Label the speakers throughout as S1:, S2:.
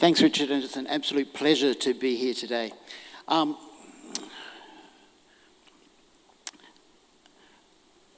S1: Thanks, Richard, and it's an absolute pleasure to be here today.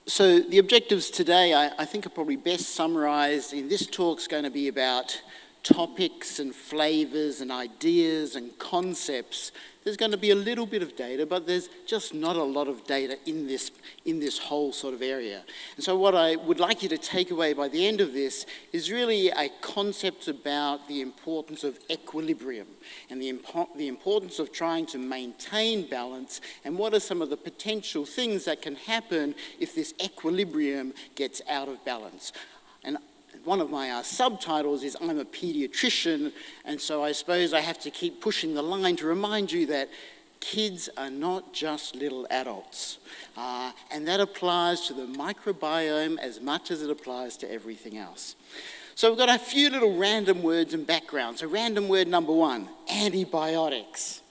S1: So the objectives today, I think, are probably best summarised in this talk's going to be about topics and flavours and ideas and concepts. There's going to be a little bit of data, but there's just not a lot of data in this whole sort of area. And so what I would like you to take away by the end of this is really a concept about the importance of equilibrium and the importance of trying to maintain balance, and what are some of the potential things that can happen if this equilibrium gets out of balance. And one of my subtitles is I'm a pediatrician, and so I suppose I have to keep pushing the line to remind you that kids are not just little adults. And that applies to the microbiome as much as it applies to everything else. So we've got a few little random words and background. So random word number one, antibiotics.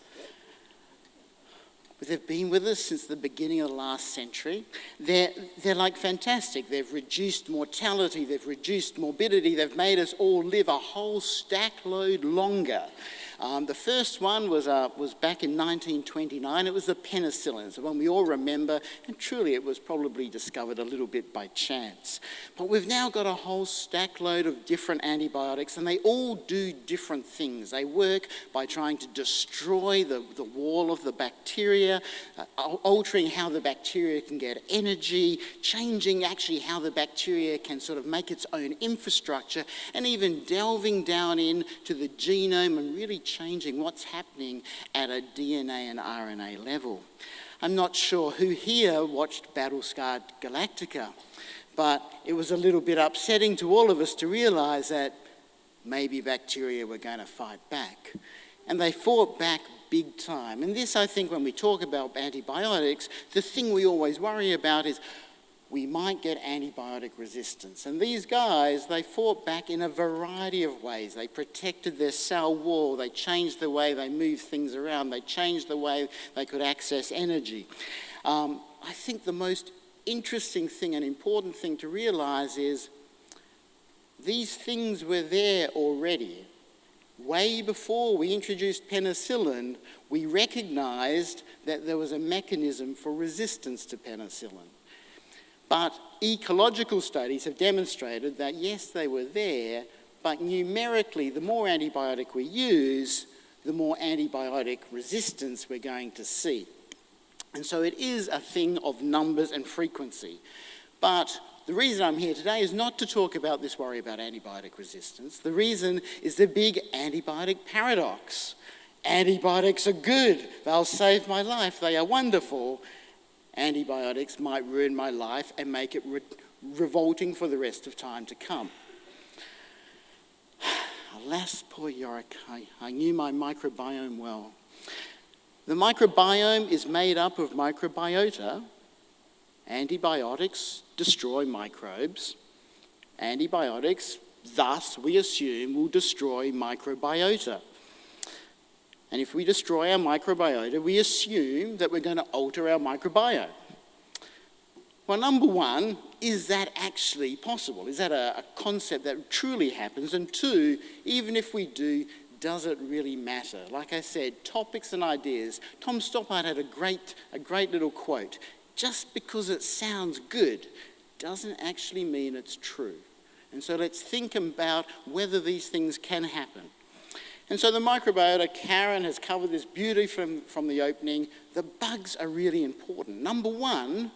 S1: They've been with us since the beginning of the last century. They're like fantastic. They've reduced mortality, they've reduced morbidity, they've made us all live a whole stack load longer. The first one was back in 1929. It was the penicillins, the one we all remember, and truly it was probably discovered a little bit by chance. But we've now got a whole stack load of different antibiotics, and they all do different things. They work by trying to destroy the wall of the bacteria, altering how the bacteria can get energy, changing actually how the bacteria can sort of make its own infrastructure, and even delving down into the genome and really changing what's happening at a DNA and RNA level. I'm not sure who here watched Battlestar Galactica, but it was a little bit upsetting to all of us to realise that maybe bacteria were going to fight back. And they fought back big time. And this, I think, when we talk about antibiotics, the thing we always worry about is we might get antibiotic resistance. And these guys, they fought back in a variety of ways. They protected their cell wall, they changed the way they moved things around, they changed the way they could access energy. I think the most interesting thing and important thing to realise is these things were there already. Way before we introduced penicillin, we recognised that there was a mechanism for resistance to penicillin. But ecological studies have demonstrated that, yes, they were there, but numerically, the more antibiotic we use, the more antibiotic resistance we're going to see. And so it is a thing of numbers and frequency. But the reason I'm here today is not to talk about this worry about antibiotic resistance. The reason is the big antibiotic paradox. Antibiotics are good. They'll save my life. They are wonderful. Antibiotics might ruin my life and make it revolting for the rest of time to come. Alas, poor Yorick, I knew my microbiome well. The microbiome is made up of microbiota. Antibiotics destroy microbes. Antibiotics, thus, we assume, will destroy microbiota. And if we destroy our microbiota, we assume that we're going to alter our microbiome. Well, number one, is that actually possible? Is that a concept that truly happens? And two, even if we do, does it really matter? Like I said, topics and ideas. Tom Stoppard had a great little quote. Just because it sounds good doesn't actually mean it's true. And so let's think about whether these things can happen. And so the microbiota, Karen has covered this beautifully from the opening. The bugs are really important. Number one,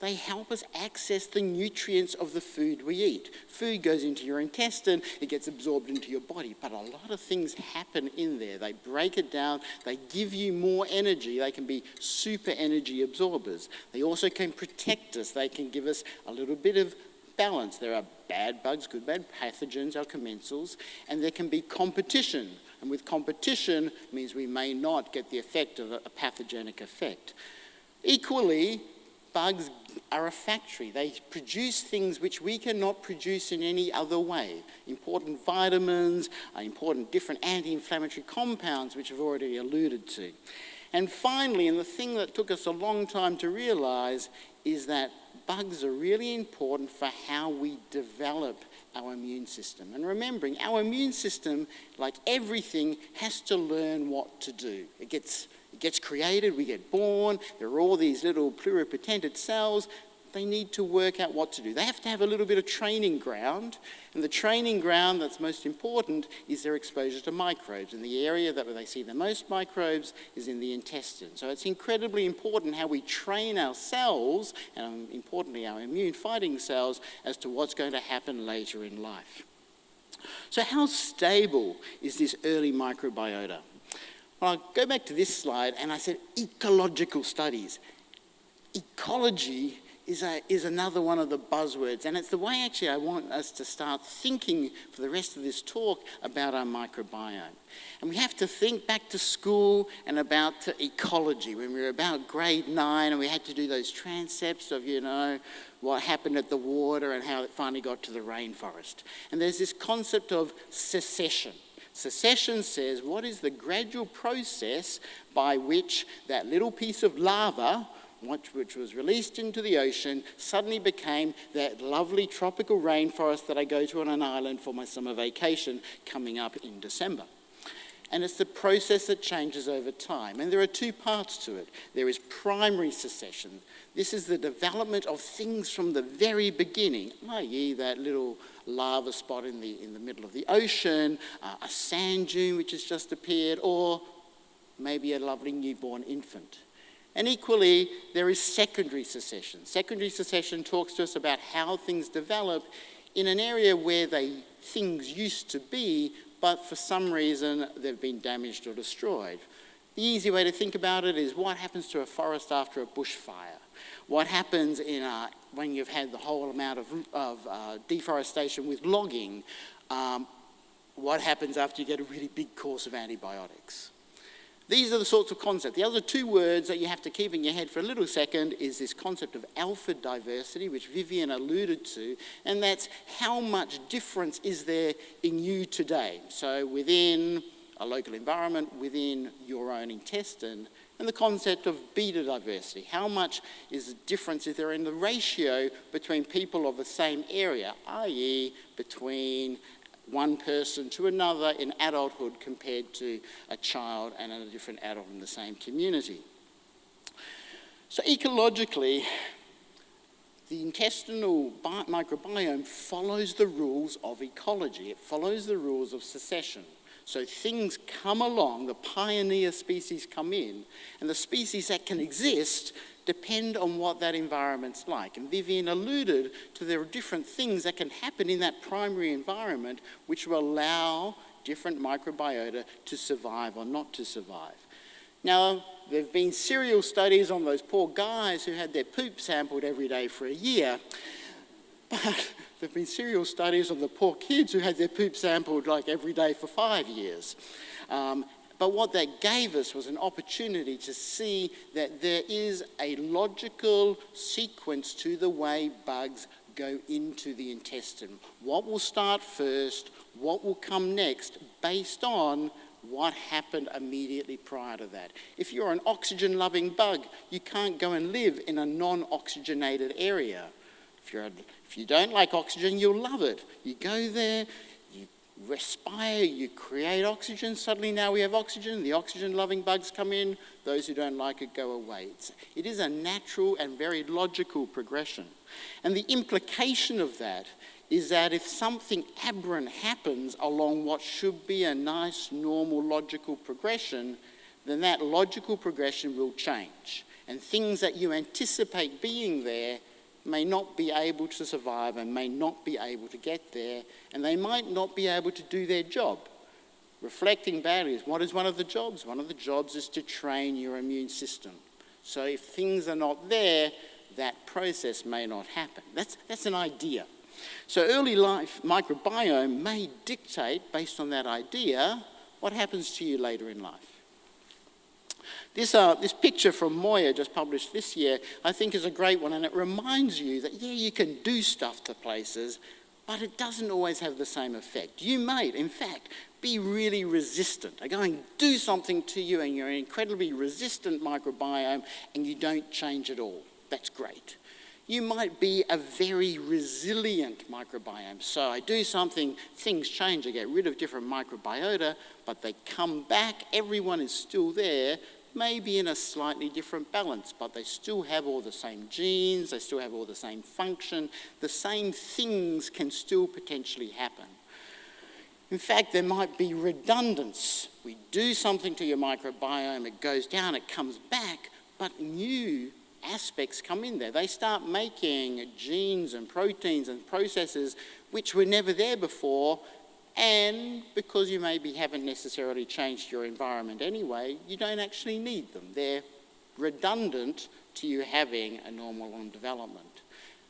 S1: they help us access the nutrients of the food we eat. Food goes into your intestine, it gets absorbed into your body, but a lot of things happen in there. They break it down, they give you more energy, they can be super energy absorbers. They also can protect us, they can give us a little bit of balance. There are bad bugs, good bad pathogens, our commensals, and there can be competition. And with competition means we may not get the effect of a pathogenic effect. Equally, bugs are a factory. They produce things which we cannot produce in any other way. Important vitamins, important different anti-inflammatory compounds, which I've already alluded to. And finally, and the thing that took us a long time to realise, is that bugs are really important for how we develop our immune system. And remembering, our immune system, like everything, has to learn what to do. It gets created, we get born, there are all these little pluripotent cells. They need to work out what to do. They have to have a little bit of training ground, and the training ground that's most important is their exposure to microbes. And the area that they see the most microbes is in the intestine. So it's incredibly important how we train our cells, and importantly our immune-fighting cells, as to what's going to happen later in life. So how stable is this early microbiota? Well, I'll go back to this slide, and I said ecological studies. Ecology is another one of the buzzwords, and it's the way actually I want us to start thinking for the rest of this talk about our microbiome. And we have to think back to school and about ecology when we were about grade 9 and we had to do those transepts of, what happened at the water and how it finally got to the rainforest. And there's this concept of secession. Secession says, what is the gradual process by which that little piece of lava, which was released into the ocean, suddenly became that lovely tropical rainforest that I go to on an island for my summer vacation coming up in December. And it's the process that changes over time. And there are two parts to it. There is primary secession. This is the development of things from the very beginning, i.e. that little lava spot in the middle of the ocean, a sand dune which has just appeared, or maybe a lovely newborn infant. And equally, there is secondary secession. Secondary secession talks to us about how things develop in an area where things used to be, but for some reason they've been damaged or destroyed. The easy way to think about it is what happens to a forest after a bushfire? What happens when you've had the whole amount of deforestation with logging? What happens after you get a really big course of antibiotics? These are the sorts of concepts. The other two words that you have to keep in your head for a little second is this concept of alpha diversity, which Vivian alluded to, and that's how much difference is there in you today. So within a local environment, within your own intestine, and the concept of beta diversity. How much difference is there in the ratio between people of the same area, i.e. between one person to another in adulthood compared to a child and a different adult in the same community. So ecologically, the intestinal microbiome follows the rules of ecology. It follows the rules of secession. So things come along, the pioneer species come in, and the species that can exist depend on what that environment's like. And Vivian alluded to there are different things that can happen in that primary environment which will allow different microbiota to survive or not to survive. Now, there have been serial studies on those poor guys who had their poop sampled every day for a year, but there have been serial studies on the poor kids who had their poop sampled like every day for 5 years. But what that gave us was an opportunity to see that there is a logical sequence to the way bugs go into the intestine. What will start first, what will come next, based on what happened immediately prior to that. If you're an oxygen-loving bug, you can't go and live in a non-oxygenated area. If you don't like oxygen, you'll love it. You go there, respire, you create oxygen, suddenly now we have oxygen, the oxygen-loving bugs come in, those who don't like it go away. It is a natural and very logical progression. And the implication of that is that if something aberrant happens along what should be a nice, normal, logical progression, then that logical progression will change. And things that you anticipate being there may not be able to survive and may not be able to get there, and they might not be able to do their job. Reflecting back is, what is one of the jobs? One of the jobs is to train your immune system. So if things are not there, that process may not happen. That's an idea. So early life microbiome may dictate, based on that idea, what happens to you later in life. This picture from Moya, just published this year, I think is a great one, and it reminds you that, yeah, you can do stuff to places, but it doesn't always have the same effect. You may, in fact, be really resistant. I go and do something to you, and you're an incredibly resistant microbiome, and you don't change at all. That's great. You might be a very resilient microbiome. So I do something, things change, I get rid of different microbiota, but they come back, everyone is still there, maybe in a slightly different balance, but they still have all the same genes, they still have all the same function, the same things can still potentially happen. In fact, there might be redundance. We do something to your microbiome, it goes down, it comes back, but new aspects come in there. They start making genes and proteins and processes which were never there before, and because you maybe haven't necessarily changed your environment anyway, you don't actually need them. They're redundant to you having a normal development.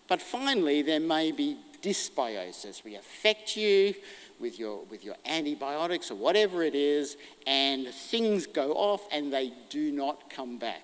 S1: But finally, there may be dysbiosis. We affect you with your antibiotics or whatever it is, and things go off and they do not come back.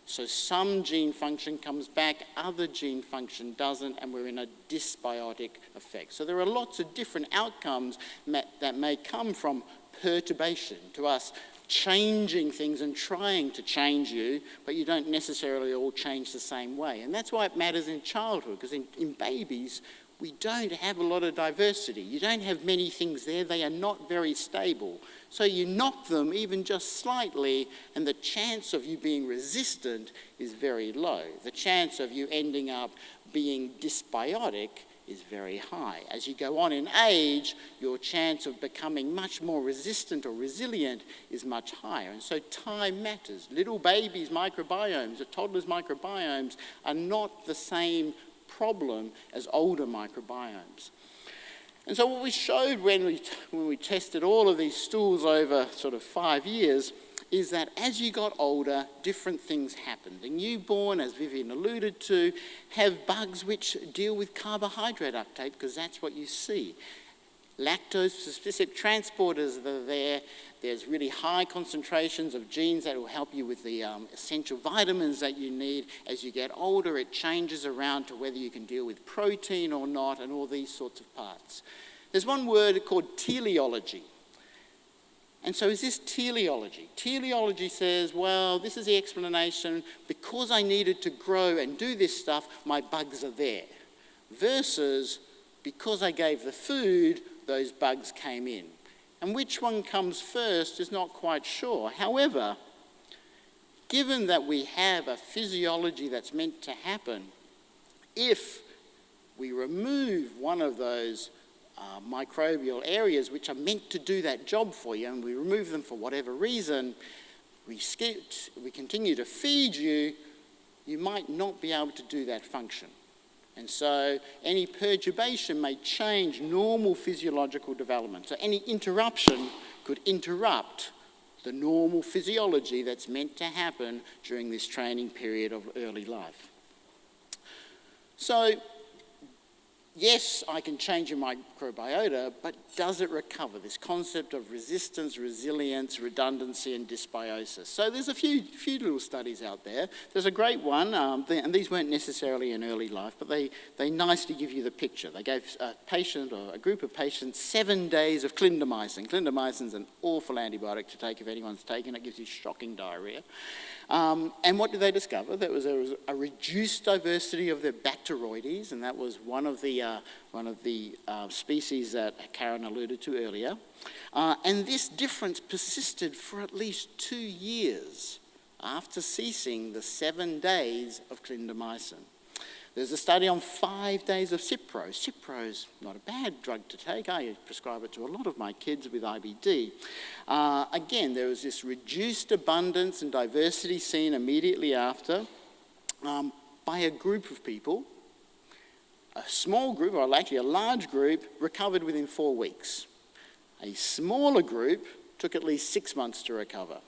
S1: So some gene function comes back, other gene function doesn't, and we're in a dysbiotic effect. So there are lots of different outcomes that may come from perturbation, to us changing things and trying to change you, but you don't necessarily all change the same way. And that's why it matters in childhood, because in babies, we don't have a lot of diversity. You don't have many things there. They are not very stable. So you knock them even just slightly, and the chance of you being resistant is very low. The chance of you ending up being dysbiotic is very high. As you go on in age, your chance of becoming much more resistant or resilient is much higher. And so time matters. Little babies' microbiomes, or toddlers' microbiomes, are not the same problem as older microbiomes. And so what we showed when we tested all of these stools over sort of 5 years is that as you got older, different things happened. The newborn, as Vivian alluded to, have bugs which deal with carbohydrate uptake, because that's what you see. Lactose-specific transporters that are there. There's really high concentrations of genes that will help you with the essential vitamins that you need. As you get older, it changes around to whether you can deal with protein or not, and all these sorts of parts. There's one word called teleology. And so is this teleology? Teleology says, well, this is the explanation. Because I needed to grow and do this stuff, my bugs are there. Versus, because I gave the food, those bugs came in. And which one comes first is not quite sure. However, given that we have a physiology that's meant to happen, if we remove one of those microbial areas which are meant to do that job for you, and we remove them for whatever reason, we continue to feed you, you might not be able to do that function. And so any perturbation may change normal physiological development. So any interruption could interrupt the normal physiology that's meant to happen during this training period of early life. So yes, I can change your microbiota, but does it recover? This concept of resistance, resilience, redundancy, and dysbiosis. So there's a few little studies out there. There's a great one, and these weren't necessarily in early life, but they nicely give you the picture. They gave a patient or a group of patients 7 days of clindamycin. Clindamycin's an awful antibiotic to take if anyone's taken it. It gives you shocking diarrhea. And what did they discover? There was a reduced diversity of the Bacteroides, and that was one of the species that Karen alluded to earlier. And this difference persisted for at least 2 years after ceasing the 7 days of clindamycin. There's a study on 5 days of Cipro. Cipro's not a bad drug to take. I prescribe it to a lot of my kids with IBD. Again, there was this reduced abundance and diversity seen immediately after by a group of people. A small group, or actually a large group, recovered within 4 weeks. A smaller group took at least 6 months to recover.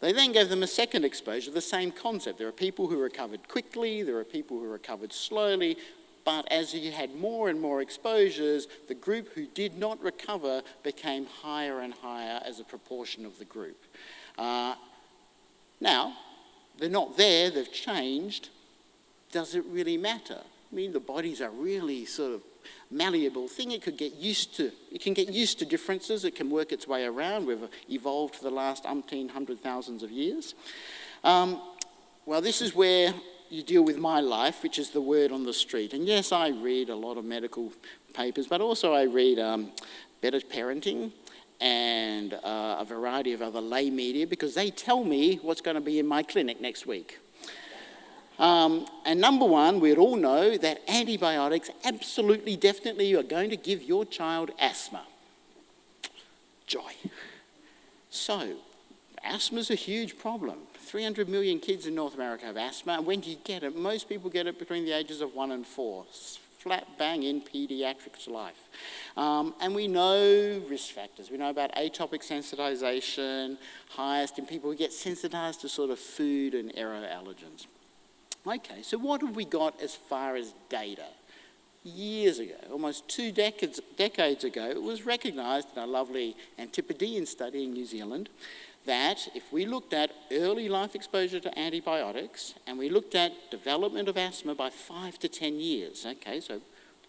S1: They then gave them a second exposure, the same concept. There are people who recovered quickly, there are people who recovered slowly, but as you had more and more exposures, the group who did not recover became higher and higher as a proportion of the group. Now, they're not there, they've changed. Does it really matter? I mean, the body's a really sort of malleable thing. It can get used to differences. It can work its way around. We've evolved for the last 1,800 thousands of years. Well, this is where you deal with my life, which is the word on the street. And yes, I read a lot of medical papers, but also I read Better Parenting and a variety of other lay media, because they tell me what's going to be in my clinic next week. And number one, we'd all know that antibiotics absolutely, definitely are going to give your child asthma. Joy. So, asthma's a huge problem. 300 million kids in North America have asthma. And when do you get it? Most people get it between the ages of 1 and 4. Flat bang in pediatrics life. And we know risk factors. We know about atopic sensitization, highest in people who get sensitized to sort of food and aeroallergens. Okay, so what have we got as far as data? Years ago, almost 2 decades ago, it was recognised in a lovely Antipodean study in New Zealand that if we looked at early life exposure to antibiotics and we looked at development of asthma by 5 to 10 years, okay, so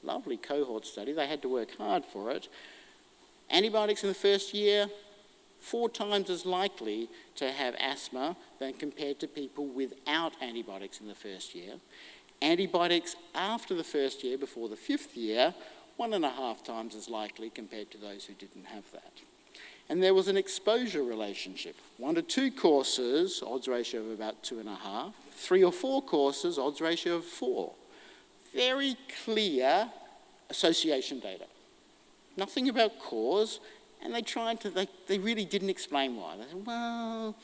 S1: lovely cohort study, they had to work hard for it. Antibiotics in the first year, 4 times as likely to have asthma than compared to people without antibiotics in the first year. Antibiotics after the first year, before the 5th year, 1.5 times as likely compared to those who didn't have that. And there was an exposure relationship. 1 to 2 courses, odds ratio of about 2.5. 3 or 4 courses, odds ratio of 4. Very clear association data. Nothing about cause. And they really didn't explain why. They said, well,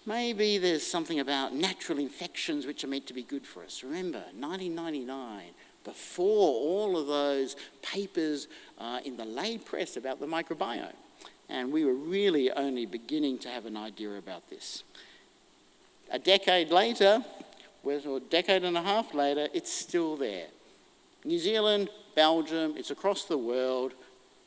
S1: maybe there's something about natural infections which are meant to be good for us. Remember, 1999, before all of those papers in the lay press about the microbiome. And we were really only beginning to have an idea about this. A decade later, or a decade and a half later, it's still there. New Zealand, Belgium, it's across the world.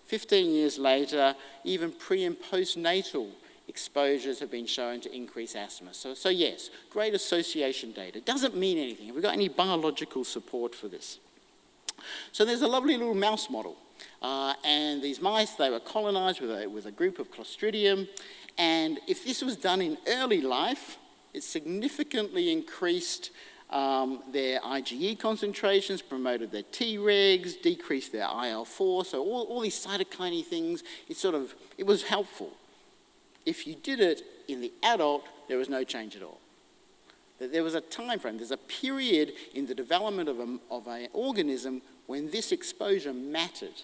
S1: 15 years later, even pre- and postnatal exposures have been shown to increase asthma. So yes, great association data. Doesn't mean anything. Have we got any biological support for this? So there's a lovely little mouse model. And these mice, they were colonized with a group of Clostridium. And if this was done in early life, it significantly increased their IgE concentrations, promoted their Tregs, decreased their IL-4, so all these cytokine things, it was helpful. If you did it in the adult, there was no change at all. There was a time frame, there's a period in the development of an organism when this exposure mattered,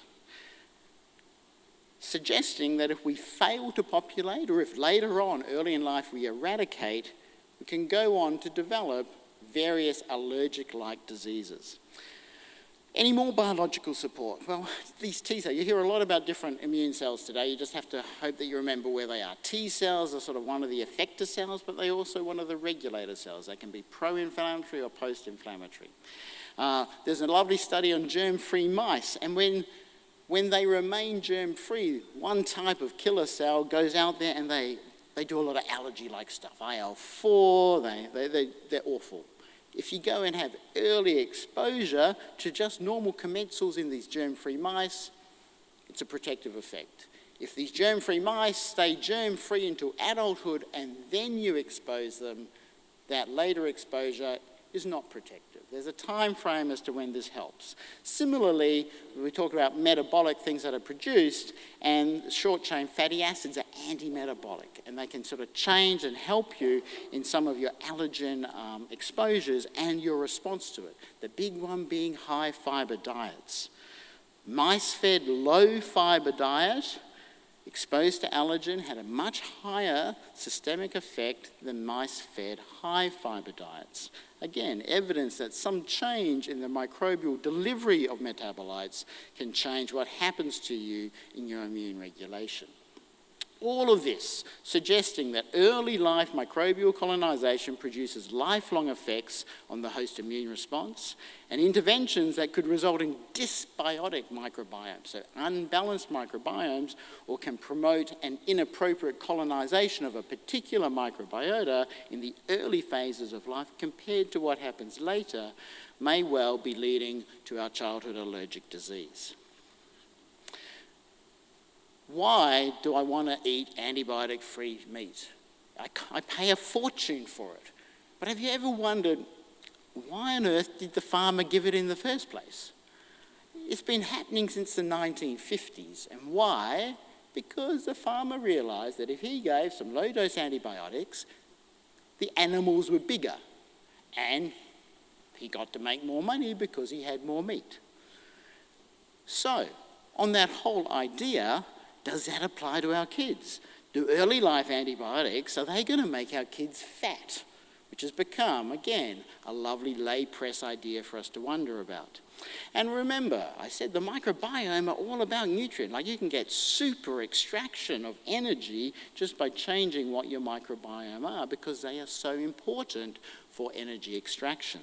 S1: suggesting that if we fail to populate, or if later on, early in life, we eradicate, we can go on to develop various allergic-like diseases. Any more biological support? Well, these T cells, you hear a lot about different immune cells today. You just have to hope that you remember where they are. T cells are sort of one of the effector cells, but they're also one of the regulator cells. They can be pro-inflammatory or post-inflammatory. There's a lovely study on germ-free mice, and when they remain germ-free, one type of killer cell goes out there and they do a lot of allergy-like stuff. IL-4, they're awful. If you go and have early exposure to just normal commensals in these germ-free mice, it's a protective effect. If these germ-free mice stay germ-free until adulthood and then you expose them, that later exposure is not protective. There's a time frame as to when this helps. Similarly, we talk about metabolic things that are produced, and short-chain fatty acids are anti-metabolic, and they can sort of change and help you in some of your allergen exposures and your response to it. The big one being high-fiber diets. Mice-fed low-fiber diet exposed to allergen had a much higher systemic effect than mice-fed high-fiber diets. Again, evidence that some change in the microbial delivery of metabolites can change what happens to you in your immune regulation. All of this suggesting that early life microbial colonization produces lifelong effects on the host immune response and interventions that could result in dysbiotic microbiomes, so unbalanced microbiomes, or can promote an inappropriate colonization of a particular microbiota in the early phases of life compared to what happens later, may well be leading to our childhood allergic disease. Why do I want to eat antibiotic-free meat? I pay a fortune for it. But have you ever wondered, why on earth did the farmer give it in the first place? It's been happening since the 1950s. And why? Because the farmer realised that if he gave some low-dose antibiotics, the animals were bigger. And he got to make more money because he had more meat. So, on that whole idea, does that apply to our kids? Do early life antibiotics, are they going to make our kids fat? Which has become, again, a lovely lay press idea for us to wonder about. And remember, I said the microbiome are all about nutrient. Like you can get super extraction of energy just by changing what your microbiome are because they are so important for energy extraction.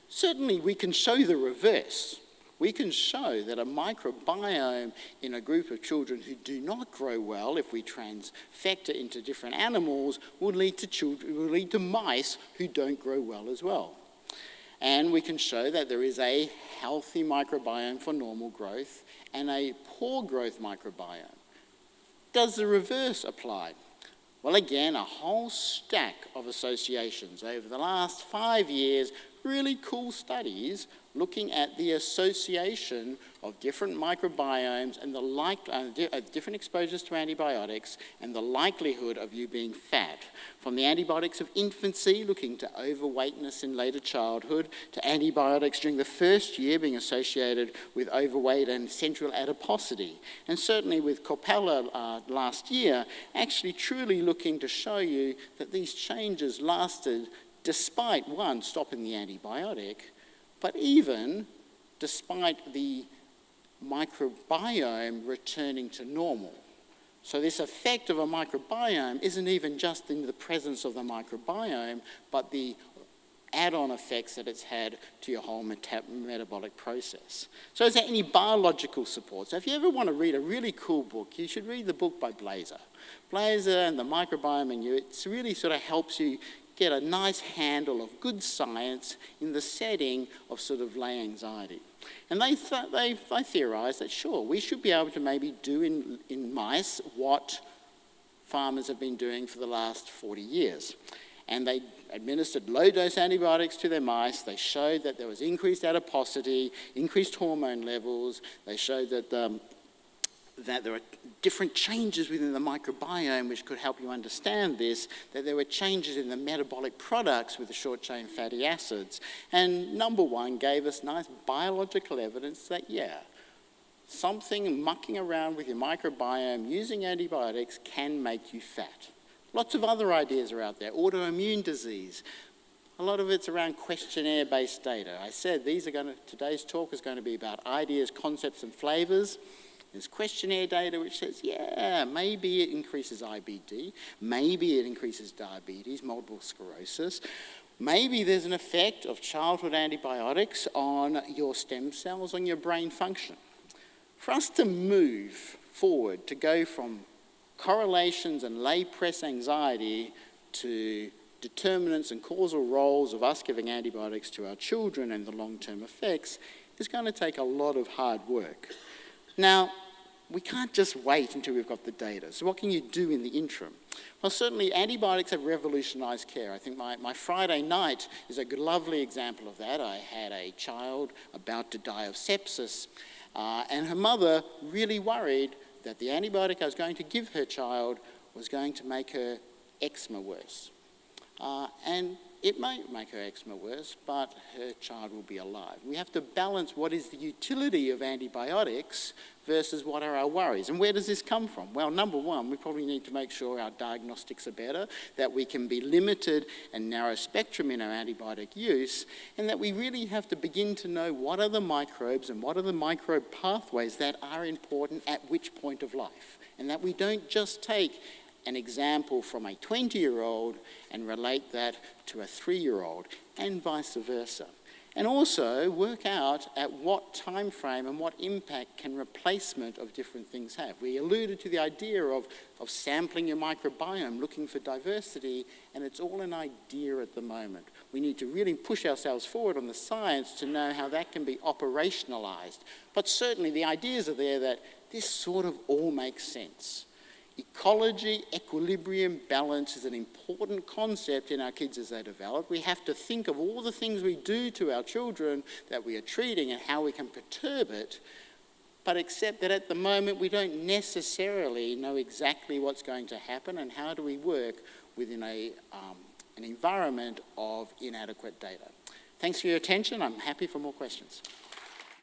S1: Certainly we can show the reverse. We can show that a microbiome in a group of children who do not grow well, if we transfect it into different animals, will lead to mice who don't grow well as well. And we can show that there is a healthy microbiome for normal growth and a poor growth microbiome. Does the reverse apply? Well, again, a whole stack of associations over the last 5 years, really cool studies looking at the association of different microbiomes and the different exposures to antibiotics and the likelihood of you being fat. From the antibiotics of infancy, looking to overweightness in later childhood, to antibiotics during the first year being associated with overweight and central adiposity. And certainly with Coppella last year, actually truly looking to show you that these changes lasted despite, one, stopping the antibiotic, but even despite the microbiome returning to normal. So this effect of a microbiome isn't even just in the presence of the microbiome, but the add-on effects that it's had to your whole metabolic process. So is there any biological support? So if you ever want to read a really cool book, you should read the book by Blazer. Blazer and the Microbiome in You, it really sort of helps you get a nice handle of good science in the setting of sort of lay anxiety. And they theorised that, sure, we should be able to maybe do in mice what farmers have been doing for the last 40 years. And they administered low-dose antibiotics to their mice. They showed that there was increased adiposity, increased hormone levels. They showed that there are different changes within the microbiome which could help you understand this, that there were changes in the metabolic products with the short-chain fatty acids. And number one gave us nice biological evidence that, yeah, something mucking around with your microbiome using antibiotics can make you fat. Lots of other ideas are out there. Autoimmune disease. A lot of it's around questionnaire-based data. I said today's talk is going to be about ideas, concepts, and flavours. There's questionnaire data which says, yeah, maybe it increases IBD, maybe it increases diabetes, multiple sclerosis, maybe there's an effect of childhood antibiotics on your stem cells, on your brain function. For us to move forward, to go from correlations and lay press anxiety to determinants and causal roles of us giving antibiotics to our children and the long-term effects is going to take a lot of hard work. Now, we can't just wait until we've got the data. So what can you do in the interim? Well, certainly antibiotics have revolutionised care. I think my Friday night is a lovely example of that. I had a child about to die of sepsis, and her mother really worried that the antibiotic I was going to give her child was going to make her eczema worse. And it may make her eczema worse, but her child will be alive. We have to balance what is the utility of antibiotics versus what are our worries. And where does this come from? Well, number one, we probably need to make sure our diagnostics are better, that we can be limited and narrow spectrum in our antibiotic use, and that we really have to begin to know what are the microbes and what are the microbe pathways that are important at which point of life. And that we don't just take an example from a 20-year-old and relate that to a 3-year-old, and vice versa. And also work out at what time frame and what impact can replacement of different things have. We alluded to the idea of sampling your microbiome, looking for diversity, and it's all an idea at the moment. We need to really push ourselves forward on the science to know how that can be operationalized. But certainly the ideas are there that this sort of all makes sense. Ecology, equilibrium, balance is an important concept in our kids as they develop. We have to think of all the things we do to our children that we are treating and how we can perturb it, but accept that at the moment we don't necessarily know exactly what's going to happen and how do we work within an environment of inadequate data. Thanks for your attention. I'm happy for more questions.